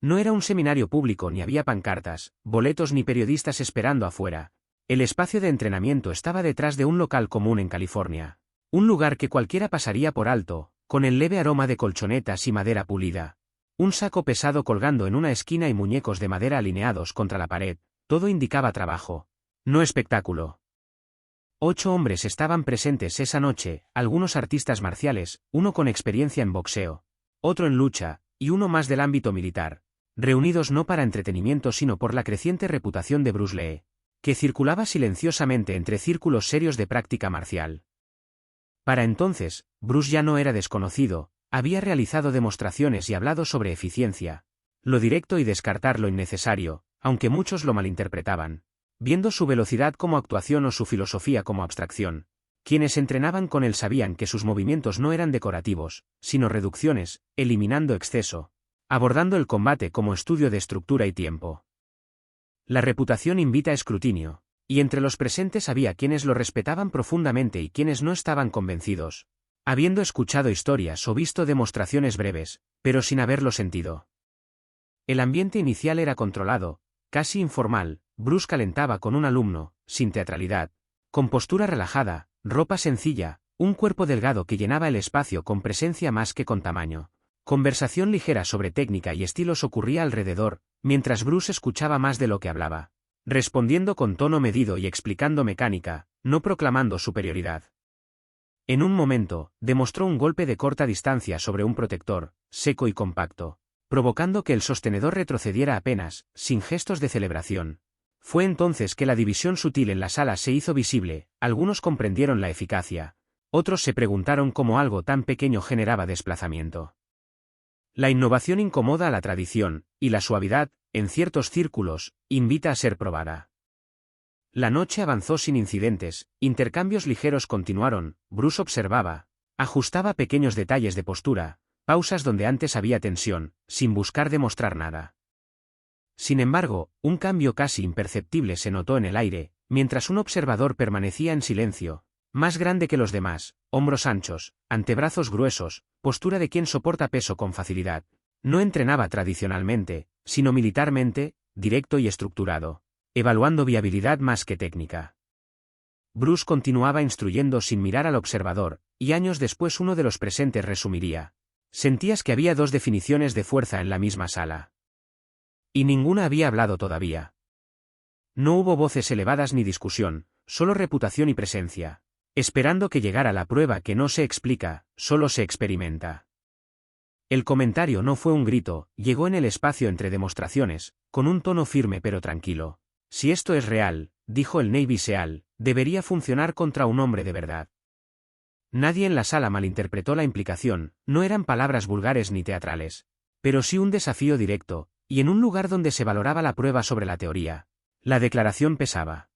No era un seminario público ni había pancartas, boletos ni periodistas esperando afuera. El espacio de entrenamiento estaba detrás de un local común en California. Un lugar que cualquiera pasaría por alto, con el leve aroma de colchonetas y madera pulida. Un saco pesado colgando en una esquina y muñecos de madera alineados contra la pared, todo indicaba trabajo, no espectáculo. 8 hombres estaban presentes esa noche, algunos artistas marciales, uno con experiencia en boxeo, otro en lucha, y uno más del ámbito militar, reunidos no para entretenimiento sino por la creciente reputación de Bruce Lee, que circulaba silenciosamente entre círculos serios de práctica marcial. Para entonces, Bruce ya no era desconocido, había realizado demostraciones y hablado sobre eficiencia, lo directo y descartar lo innecesario, aunque muchos lo malinterpretaban, viendo su velocidad como actuación o su filosofía como abstracción. Quienes entrenaban con él sabían que sus movimientos no eran decorativos, sino reducciones, eliminando exceso, abordando el combate como estudio de estructura y tiempo. La reputación invita a escrutinio, y entre los presentes había quienes lo respetaban profundamente y quienes no estaban convencidos, habiendo escuchado historias o visto demostraciones breves, pero sin haberlo sentido. El ambiente inicial era controlado, casi informal. Bruce calentaba con un alumno, sin teatralidad, con postura relajada, ropa sencilla, un cuerpo delgado que llenaba el espacio con presencia más que con tamaño. Conversación ligera sobre técnica y estilos ocurría alrededor, mientras Bruce escuchaba más de lo que hablaba, respondiendo con tono medido y explicando mecánica, no proclamando superioridad. En un momento, demostró un golpe de corta distancia sobre un protector, seco y compacto, provocando que el sostenedor retrocediera apenas, sin gestos de celebración. Fue entonces que la división sutil en la sala se hizo visible, algunos comprendieron la eficacia, otros se preguntaron cómo algo tan pequeño generaba desplazamiento. La innovación incomoda a la tradición, y la suavidad, en ciertos círculos, invita a ser probada. La noche avanzó sin incidentes, intercambios ligeros continuaron, Bruce observaba, ajustaba pequeños detalles de postura, pausas donde antes había tensión, sin buscar demostrar nada. Sin embargo, un cambio casi imperceptible se notó en el aire, mientras un observador permanecía en silencio, más grande que los demás, hombros anchos, antebrazos gruesos, postura de quien soporta peso con facilidad. No entrenaba tradicionalmente, sino militarmente, directo y estructurado, evaluando viabilidad más que técnica. Bruce continuaba instruyendo sin mirar al observador, y años después uno de los presentes resumiría: sentías que había 2 definiciones de fuerza en la misma sala. Y ninguna había hablado todavía. No hubo voces elevadas ni discusión, solo reputación y presencia, esperando que llegara la prueba que no se explica, solo se experimenta. El comentario no fue un grito, llegó en el espacio entre demostraciones, con un tono firme pero tranquilo. Si esto es real, dijo el Navy SEAL, debería funcionar contra un hombre de verdad. Nadie en la sala malinterpretó la implicación, no eran palabras vulgares ni teatrales, pero sí un desafío directo, y en un lugar donde se valoraba la prueba sobre la teoría. La declaración pesaba.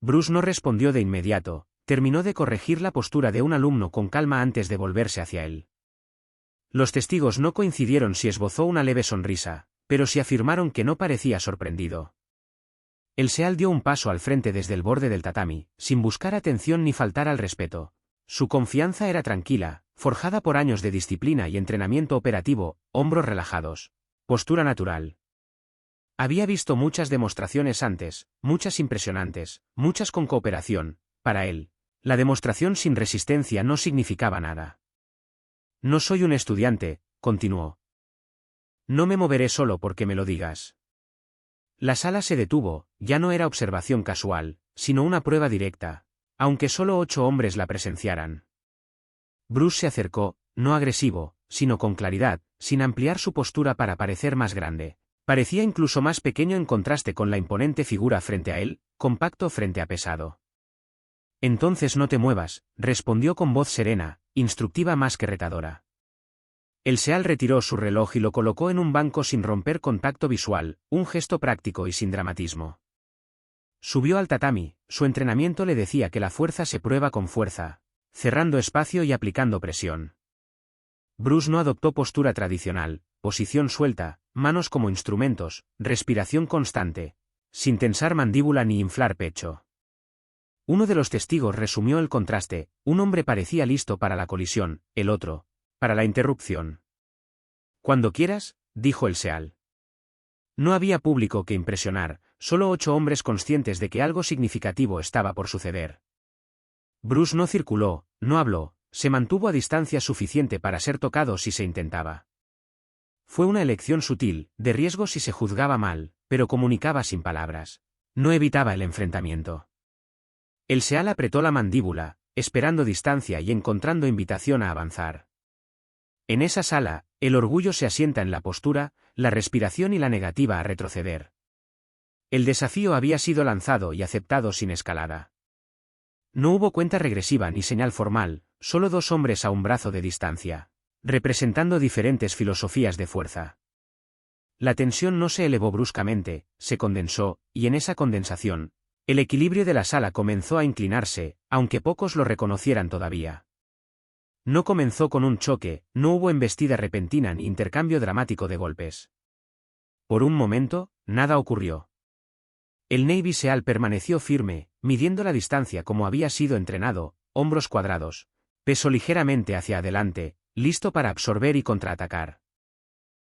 Bruce no respondió de inmediato, terminó de corregir la postura de un alumno con calma antes de volverse hacia él. Los testigos no coincidieron si esbozó una leve sonrisa, pero sí afirmaron que no parecía sorprendido. El SEAL dio un paso al frente desde el borde del tatami, sin buscar atención ni faltar al respeto. Su confianza era tranquila, forjada por años de disciplina y entrenamiento operativo, hombros relajados, postura natural. Había visto muchas demostraciones antes, muchas impresionantes, muchas con cooperación. Para él, la demostración sin resistencia no significaba nada. No soy un estudiante, continuó. No me moveré solo porque me lo digas. La sala se detuvo, ya no era observación casual, sino una prueba directa, aunque solo 8 hombres la presenciaran. Bruce se acercó, no agresivo, sino con claridad, sin ampliar su postura para parecer más grande. Parecía incluso más pequeño en contraste con la imponente figura frente a él, compacto frente a pesado. Entonces no te muevas, respondió con voz serena, instructiva más que retadora. El SEAL retiró su reloj y lo colocó en un banco sin romper contacto visual, un gesto práctico y sin dramatismo. Subió al tatami, su entrenamiento le decía que la fuerza se prueba con fuerza, cerrando espacio y aplicando presión. Bruce no adoptó postura tradicional, posición suelta, manos como instrumentos, respiración constante, sin tensar mandíbula ni inflar pecho. Uno de los testigos resumió el contraste: un hombre parecía listo para la colisión, el otro, para la interrupción. Cuando quieras, dijo el SEAL. No había público que impresionar, solo 8 hombres conscientes de que algo significativo estaba por suceder. Bruce no circuló, no habló, se mantuvo a distancia suficiente para ser tocado si se intentaba. Fue una elección sutil, de riesgo si se juzgaba mal, pero comunicaba sin palabras. No evitaba el enfrentamiento. El Seal apretó la mandíbula, esperando distancia y encontrando invitación a avanzar. En esa sala, el orgullo se asienta en la postura, la respiración y la negativa a retroceder. El desafío había sido lanzado y aceptado sin escalada. No hubo cuenta regresiva ni señal formal, solo 2 hombres a un brazo de distancia, representando diferentes filosofías de fuerza. La tensión no se elevó bruscamente, se condensó, y en esa condensación, el equilibrio de la sala comenzó a inclinarse, aunque pocos lo reconocieran todavía. No comenzó con un choque, no hubo embestida repentina ni intercambio dramático de golpes. Por un momento, nada ocurrió. El Navy Seal permaneció firme, midiendo la distancia como había sido entrenado, hombros cuadrados, peso ligeramente hacia adelante, listo para absorber y contraatacar.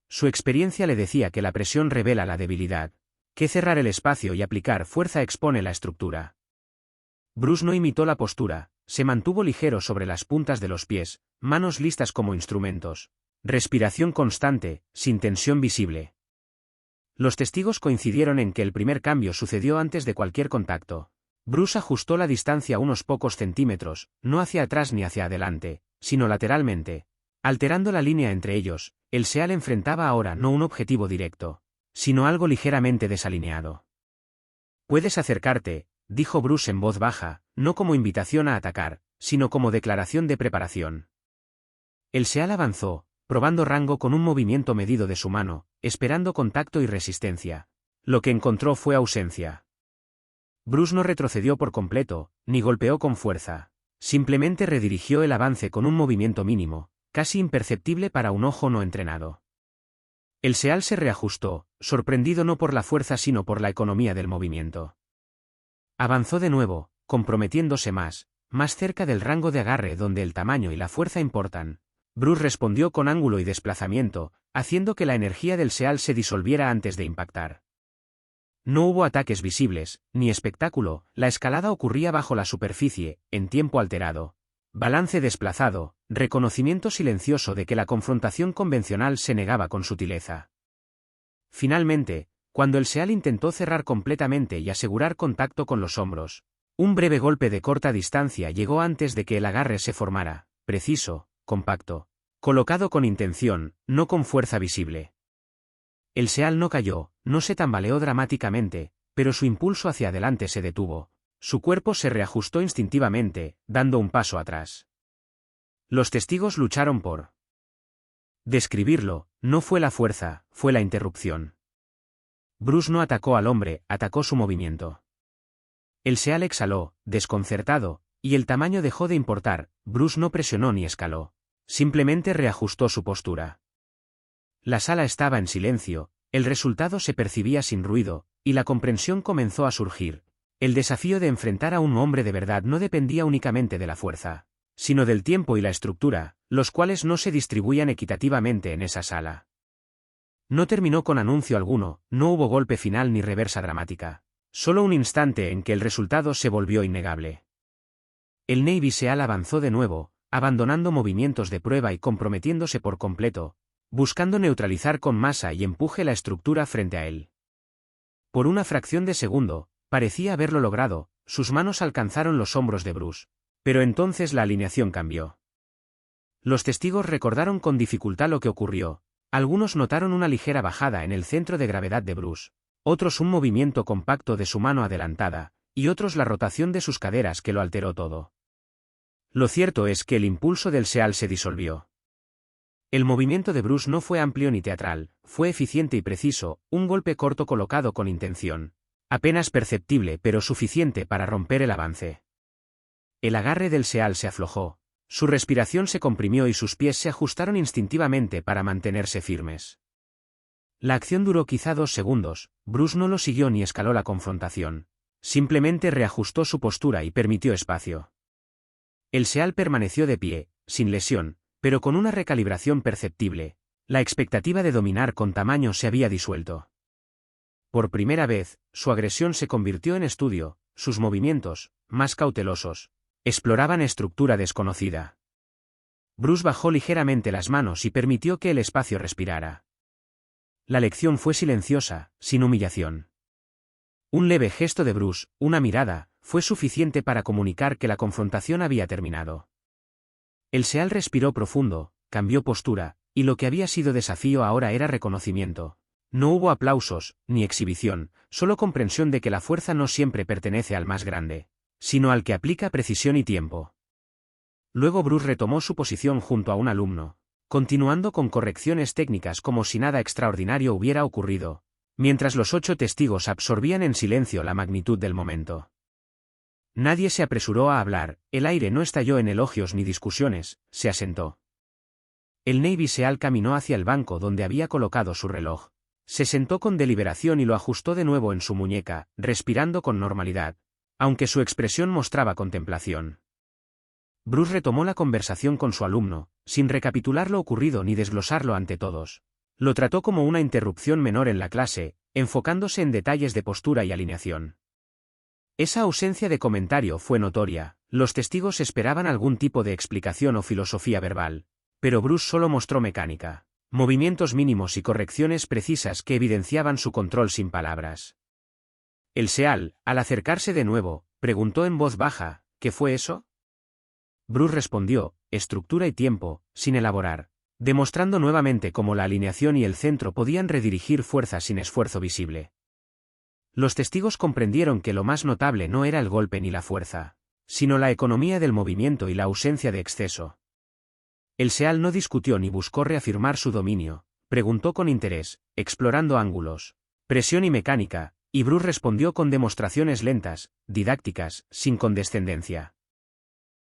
Su experiencia le decía que la presión revela la debilidad, que cerrar el espacio y aplicar fuerza expone la estructura. Bruce no imitó la postura, se mantuvo ligero sobre las puntas de los pies, manos listas como instrumentos, respiración constante, sin tensión visible. Los testigos coincidieron en que el primer cambio sucedió antes de cualquier contacto. Bruce ajustó la distancia unos pocos centímetros, no hacia atrás ni hacia adelante, sino lateralmente. Alterando la línea entre ellos, el Seal enfrentaba ahora no un objetivo directo, sino algo ligeramente desalineado. «Puedes acercarte», dijo Bruce en voz baja, no como invitación a atacar, sino como declaración de preparación. El Seal avanzó, probando rango con un movimiento medido de su mano, esperando contacto y resistencia. Lo que encontró fue ausencia. Bruce no retrocedió por completo, ni golpeó con fuerza. Simplemente redirigió el avance con un movimiento mínimo, casi imperceptible para un ojo no entrenado. El Seal se reajustó, sorprendido no por la fuerza sino por la economía del movimiento. Avanzó de nuevo, comprometiéndose más cerca del rango de agarre donde el tamaño y la fuerza importan. Bruce respondió con ángulo y desplazamiento, haciendo que la energía del Seal se disolviera antes de impactar. No hubo ataques visibles, ni espectáculo, la escalada ocurría bajo la superficie, en tiempo alterado. Balance desplazado, reconocimiento silencioso de que la confrontación convencional se negaba con sutileza. Finalmente, cuando el Seal intentó cerrar completamente y asegurar contacto con los hombros, un breve golpe de corta distancia llegó antes de que el agarre se formara, preciso, compacto, colocado con intención, no con fuerza visible. El Seal no cayó, no se tambaleó dramáticamente, pero su impulso hacia adelante se detuvo. Su cuerpo se reajustó instintivamente, dando un paso atrás. Los testigos lucharon por describirlo, no fue la fuerza, fue la interrupción. Bruce no atacó al hombre, atacó su movimiento. El Seal exhaló, desconcertado, y el tamaño dejó de importar. Bruce no presionó ni escaló. Simplemente reajustó su postura. La sala estaba en silencio, el resultado se percibía sin ruido, y la comprensión comenzó a surgir. El desafío de enfrentar a un hombre de verdad no dependía únicamente de la fuerza, sino del tiempo y la estructura, los cuales no se distribuían equitativamente en esa sala. No terminó con anuncio alguno, no hubo golpe final ni reversa dramática. Solo un instante en que el resultado se volvió innegable. El Navy Seal avanzó de nuevo, abandonando movimientos de prueba y comprometiéndose por completo, buscando neutralizar con masa y empuje la estructura frente a él. Por una fracción de segundo, parecía haberlo logrado, sus manos alcanzaron los hombros de Bruce. Pero entonces la alineación cambió. Los testigos recordaron con dificultad lo que ocurrió. Algunos notaron una ligera bajada en el centro de gravedad de Bruce, otros un movimiento compacto de su mano adelantada, y otros la rotación de sus caderas que lo alteró todo. Lo cierto es que el impulso del Seal se disolvió. El movimiento de Bruce no fue amplio ni teatral, fue eficiente y preciso, un golpe corto colocado con intención. Apenas perceptible pero suficiente para romper el avance. El agarre del Seal se aflojó, su respiración se comprimió y sus pies se ajustaron instintivamente para mantenerse firmes. La acción duró quizá 2 segundos, Bruce no lo siguió ni escaló la confrontación. Simplemente reajustó su postura y permitió espacio. El Seal permaneció de pie, sin lesión, pero con una recalibración perceptible. La expectativa de dominar con tamaño se había disuelto. Por primera vez, su agresión se convirtió en estudio, sus movimientos, más cautelosos, exploraban estructura desconocida. Bruce bajó ligeramente las manos y permitió que el espacio respirara. La lección fue silenciosa, sin humillación. Un leve gesto de Bruce, una mirada, fue suficiente para comunicar que la confrontación había terminado. El Seal respiró profundo, cambió postura, y lo que había sido desafío ahora era reconocimiento. No hubo aplausos, ni exhibición, solo comprensión de que la fuerza no siempre pertenece al más grande, sino al que aplica precisión y tiempo. Luego Bruce retomó su posición junto a un alumno, continuando con correcciones técnicas como si nada extraordinario hubiera ocurrido, mientras los 8 testigos absorbían en silencio la magnitud del momento. Nadie se apresuró a hablar, el aire no estalló en elogios ni discusiones, se asentó. El Navy Seal caminó hacia el banco donde había colocado su reloj. Se sentó con deliberación y lo ajustó de nuevo en su muñeca, respirando con normalidad, aunque su expresión mostraba contemplación. Bruce retomó la conversación con su alumno, sin recapitular lo ocurrido ni desglosarlo ante todos. Lo trató como una interrupción menor en la clase, enfocándose en detalles de postura y alineación. Esa ausencia de comentario fue notoria, los testigos esperaban algún tipo de explicación o filosofía verbal, pero Bruce solo mostró mecánica, movimientos mínimos y correcciones precisas que evidenciaban su control sin palabras. El Seal, al acercarse de nuevo, preguntó en voz baja, ¿qué fue eso? Bruce respondió, estructura y tiempo, sin elaborar, demostrando nuevamente cómo la alineación y el centro podían redirigir fuerza sin esfuerzo visible. Los testigos comprendieron que lo más notable no era el golpe ni la fuerza, sino la economía del movimiento y la ausencia de exceso. El Seal no discutió ni buscó reafirmar su dominio, preguntó con interés, explorando ángulos, presión y mecánica, y Bruce respondió con demostraciones lentas, didácticas, sin condescendencia.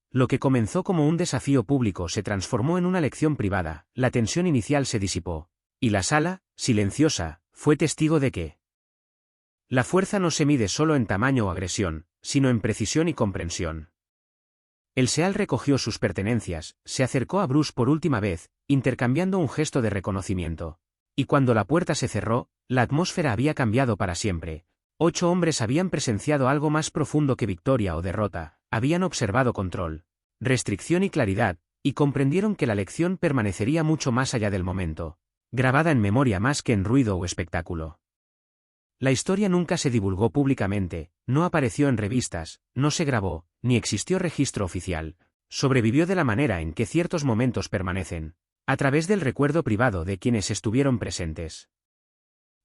Lo que comenzó como un desafío público se transformó en una lección privada, la tensión inicial se disipó, y la sala, silenciosa, fue testigo de que la fuerza no se mide solo en tamaño o agresión, sino en precisión y comprensión. El Seal recogió sus pertenencias, se acercó a Bruce por última vez, intercambiando un gesto de reconocimiento. Y cuando la puerta se cerró, la atmósfera había cambiado para siempre. 8 hombres habían presenciado algo más profundo que victoria o derrota, habían observado control, restricción y claridad, y comprendieron que la lección permanecería mucho más allá del momento, grabada en memoria más que en ruido o espectáculo. La historia nunca se divulgó públicamente, no apareció en revistas, no se grabó, ni existió registro oficial. Sobrevivió de la manera en que ciertos momentos permanecen, a través del recuerdo privado de quienes estuvieron presentes.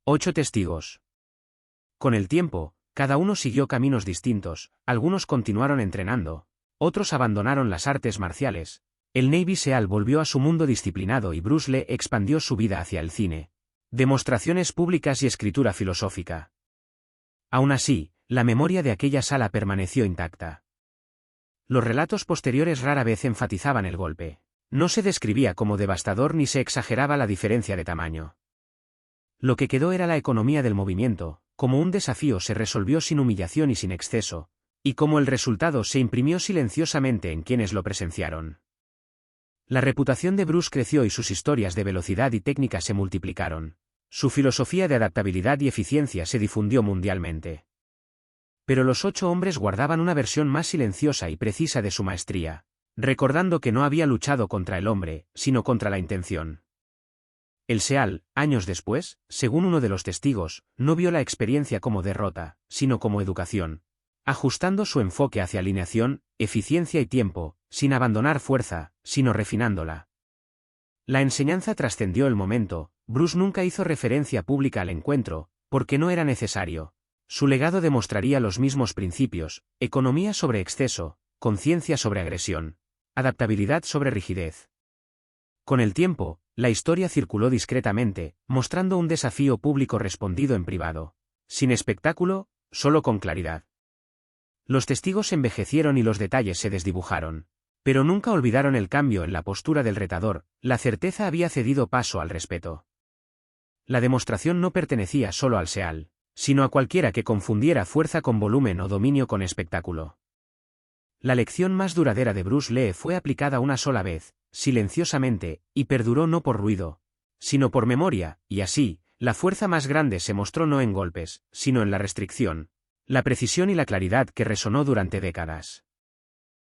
8 testigos. Con el tiempo, cada uno siguió caminos distintos, algunos continuaron entrenando, otros abandonaron las artes marciales. El Navy Seal volvió a su mundo disciplinado y Bruce Lee expandió su vida hacia el cine, demostraciones públicas y escritura filosófica. Aún así, la memoria de aquella sala permaneció intacta. Los relatos posteriores rara vez enfatizaban el golpe. No se describía como devastador ni se exageraba la diferencia de tamaño. Lo que quedó era la economía del movimiento, como un desafío se resolvió sin humillación y sin exceso, y como el resultado se imprimió silenciosamente en quienes lo presenciaron. La reputación de Bruce creció y sus historias de velocidad y técnica se multiplicaron. Su filosofía de adaptabilidad y eficiencia se difundió mundialmente. Pero los 8 hombres guardaban una versión más silenciosa y precisa de su maestría, recordando que no había luchado contra el hombre, sino contra la intención. El Seal, años después, según uno de los testigos, no vio la experiencia como derrota, sino como educación, ajustando su enfoque hacia alineación, eficiencia y tiempo, sin abandonar fuerza, sino refinándola. La enseñanza trascendió el momento. Bruce nunca hizo referencia pública al encuentro, porque no era necesario. Su legado demostraría los mismos principios: economía sobre exceso, conciencia sobre agresión, adaptabilidad sobre rigidez. Con el tiempo, la historia circuló discretamente, mostrando un desafío público respondido en privado, sin espectáculo, solo con claridad. Los testigos envejecieron y los detalles se desdibujaron, pero nunca olvidaron el cambio en la postura del retador. La certeza había cedido paso al respeto. La demostración no pertenecía solo al Seal, sino a cualquiera que confundiera fuerza con volumen o dominio con espectáculo. La lección más duradera de Bruce Lee fue aplicada una sola vez, silenciosamente, y perduró no por ruido, sino por memoria, y así, La fuerza más grande se mostró no en golpes, sino en la restricción, la precisión y la claridad que resonó durante décadas.